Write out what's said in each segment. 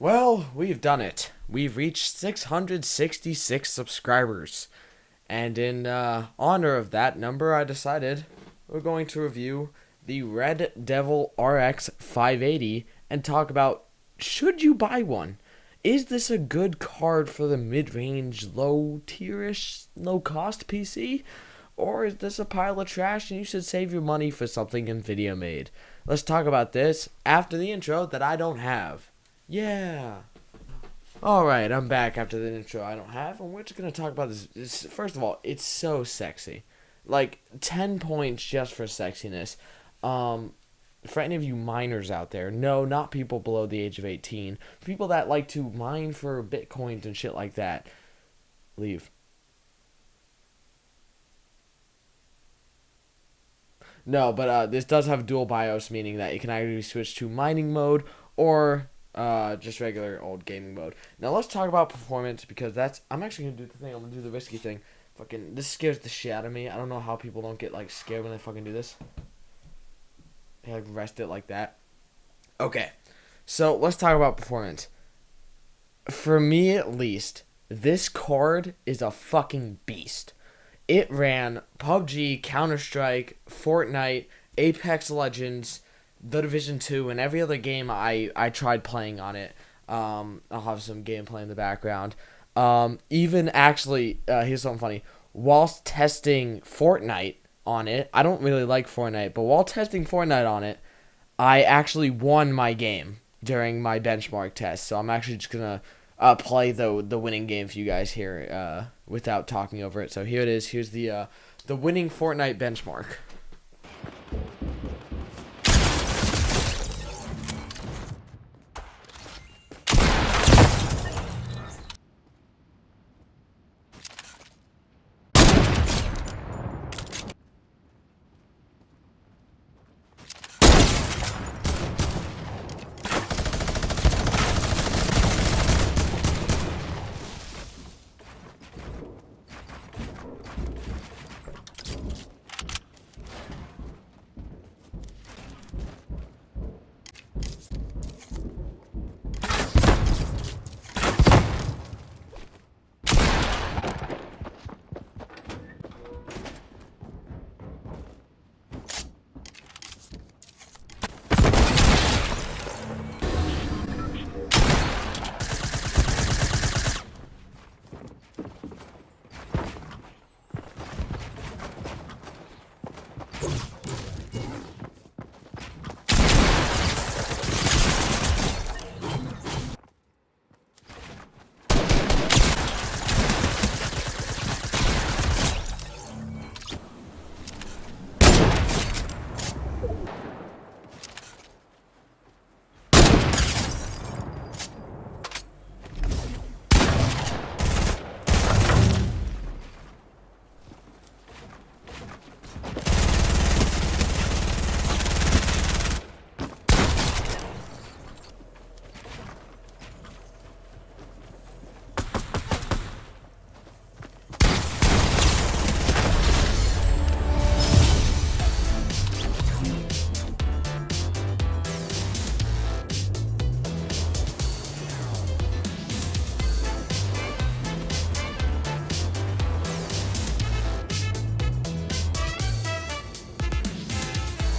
Well, we've done it. We've reached 666 subscribers. And in honor of that number, I decided we're going to review the Red Devil RX 580 and talk about, should you buy one? Is this a good card for the mid-range, low-tierish, low-cost PC? Or is this a pile of trash and you should save your money for something NVIDIA made? Let's talk about this after the intro that I don't have. Yeah. Alright, I'm back after the intro I don't have, and we're just going to talk about this. First of all, it's so sexy. Like, 10 points just for sexiness. For any of you miners out there, no, not people below the age of 18. People that like to mine for bitcoins and shit like that, leave. No, but this does have dual BIOS, meaning that you can either switch to mining mode or just regular old gaming mode. Now let's talk about performance, because I'm actually gonna do the thing. I'm gonna do the risky thing. Fucking, this scares the shit out of me. I don't know how people don't get like scared when they fucking do this. They like rest it like that. Okay, so let's talk about performance. For me, at least, this card is a fucking beast. It ran PUBG, Counter-Strike, Fortnite, Apex Legends, The Division 2, and every other game I tried playing on it. I'll have some gameplay in the background. Even actually, here's something funny. Whilst testing Fortnite on it, I don't really like Fortnite, but while testing Fortnite on it, I actually won my game during my benchmark test. So I'm actually just going to play the winning game for you guys here without talking over it. So here it is. Here's the winning Fortnite benchmark.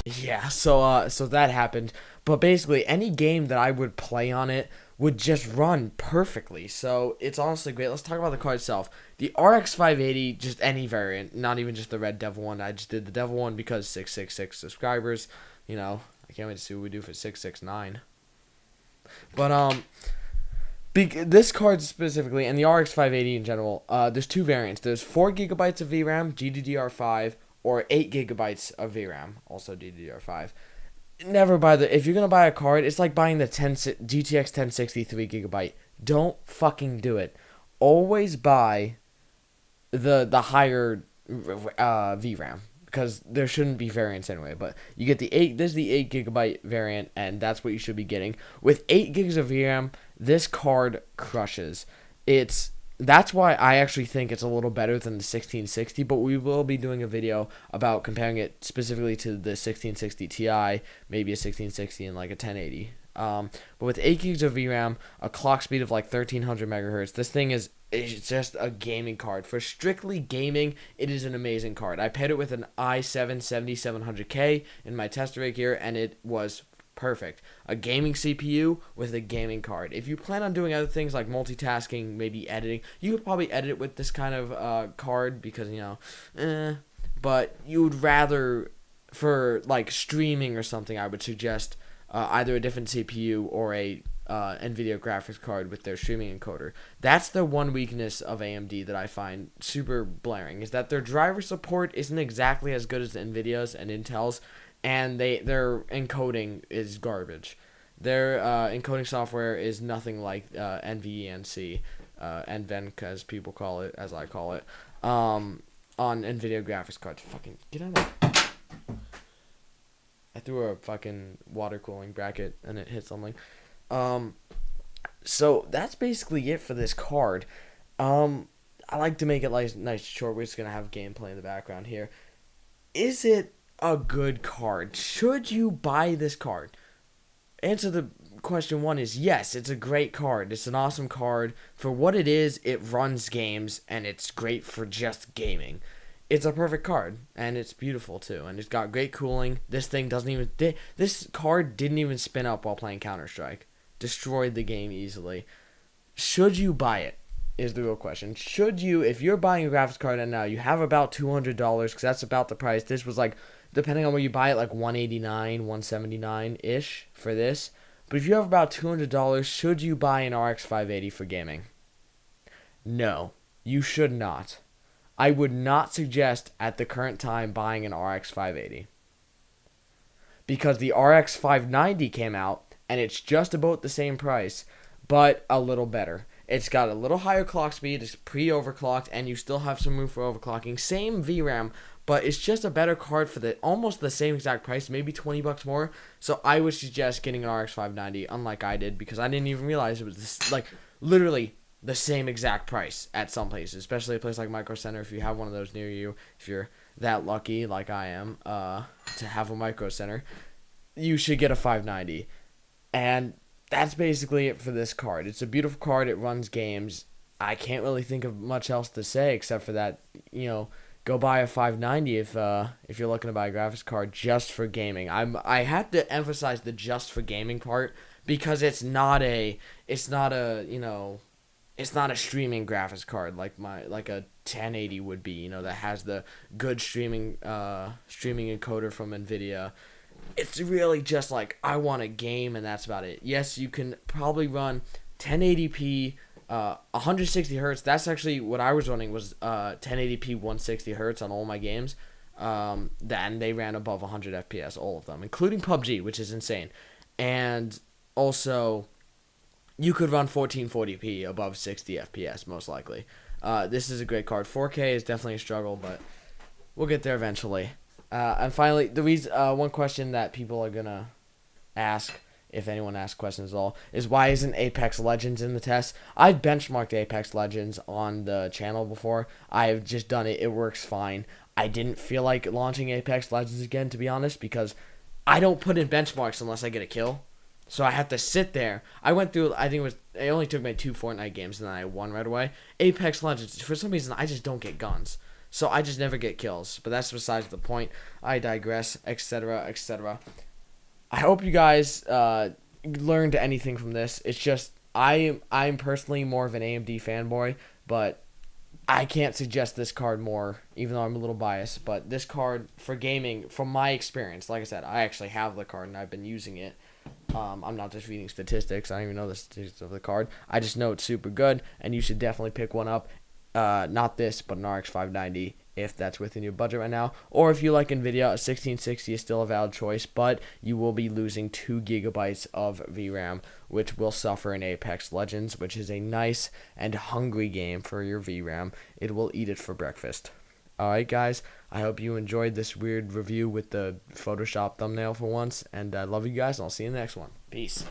Yeah, so that happened. But basically, any game that I would play on it would just run perfectly. So it's honestly great. Let's talk about the card itself. The RX 580, just any variant, not even just the Red Devil one. I just did the Devil one because 666 subscribers. You know, I can't wait to see what we do for 669. But this card specifically, and the RX 580 in general, there's two variants. There's 4 gigabytes of VRAM, GDDR5, or 8 gigabytes of VRAM, also DDR5. Never buy if you're gonna buy a card, it's like buying the GTX 1060 3 gigabyte. Don't fucking do it. Always buy the higher VRAM, because there shouldn't be variants anyway. But you get this is the 8 gigabyte variant, and that's what you should be getting. With 8 gigs of VRAM, this card crushes. That's why I actually think it's a little better than the 1660, but we will be doing a video about comparing it specifically to the 1660 Ti, maybe a 1660 and like a 1080. But with 8 gigs of VRAM, a clock speed of like 1300 megahertz, this thing is it's just a gaming card. For strictly gaming, it is an amazing card. I paired it with an i7 7700K in my test rig here, and it was perfect. A gaming CPU with a gaming card. If you plan on doing other things like multitasking, maybe editing, you could probably edit it with this kind of card because, but you would rather, for like streaming or something, I would suggest either a different CPU or a NVIDIA graphics card with their streaming encoder. That's the one weakness of AMD that I find super blaring, is that their driver support isn't exactly as good as NVIDIA's and Intel's, and their encoding is garbage. Their encoding software is nothing like NVENC, NVENC as people call it, as I call it, on NVIDIA graphics cards. Fucking get out of there. I threw a fucking water cooling bracket and it hit something. So that's basically it for this card. I like to make it like nice short. We're just gonna have gameplay in the background here. Is it a good card? Should you buy this card? Answer the question one is yes, it's a great card. It's an awesome card. For what it is, it runs games and it's great for just gaming. It's a perfect card, and it's beautiful too, and it's got great cooling. This thing doesn't even... This card didn't even spin up while playing Counter-Strike. Destroyed the game easily. Should you buy it, is the real question. Should you, if you're buying a graphics card right now, you have about $200, because that's about the price. This was like, depending on where you buy it, like $189, $179-ish for this. But if you have about $200, should you buy an RX 580 for gaming? No, you should not. I would not suggest at the current time buying an RX 580. Because the RX 590 came out, and it's just about the same price, but a little better. It's got a little higher clock speed, it's pre-overclocked, and you still have some room for overclocking. Same VRAM, but it's just a better card for almost the same exact price, maybe $20 more. So I would suggest getting an RX 590, unlike I did, because I didn't even realize it was this, like, literally the same exact price at some places, especially a place like Micro Center. If you have one of those near you, if you're that lucky like I am to have a Micro Center, you should get a 590. And that's basically it for this card. It's a beautiful card. It runs games. I can't really think of much else to say except for that, go buy a 590 if you're looking to buy a graphics card just for gaming. I had to emphasize the just for gaming part because it's not a streaming graphics card like a 1080 would be, that has the good streaming encoder from NVIDIA. It's really just like, I want a game and that's about it. Yes, you can probably run 1080p, 160 hertz. That's actually what I was running, was 1080p 160 hertz on all my games. Then they ran above 100 FPS, all of them, including PUBG, which is insane. And also, you could run 1440p above 60 FPS, most likely. This is a great card. 4K is definitely a struggle, but we'll get there eventually. And finally, one question that people are going to ask, if anyone asks questions at all, is why isn't Apex Legends in the test? I've benchmarked Apex Legends on the channel before. I've just done it. It works fine. I didn't feel like launching Apex Legends again, to be honest, because I don't put in benchmarks unless I get a kill. So I have to sit there. I went through, it only took me 2 Fortnite games, and then I won right away. Apex Legends, for some reason, I just don't get guns. So I just never get kills. But that's besides the point. I digress, etc., etc. I hope you guys learned anything from this. It's just, I'm personally more of an AMD fanboy, but I can't suggest this card more, even though I'm a little biased. But this card, for gaming, from my experience, like I said, I actually have the card and I've been using it. I'm not just reading statistics. I don't even know the statistics of the card. I just know it's super good, and you should definitely pick one up. Not this, but an RX 590, if that's within your budget right now. Or if you like NVIDIA, a 1660 is still a valid choice, but you will be losing 2 gigabytes of VRAM, which will suffer in Apex Legends, which is a nice and hungry game for your VRAM. It will eat it for breakfast. Alright, guys, I hope you enjoyed this weird review with the Photoshop thumbnail for once, and I love you guys, and I'll see you in the next one. Peace.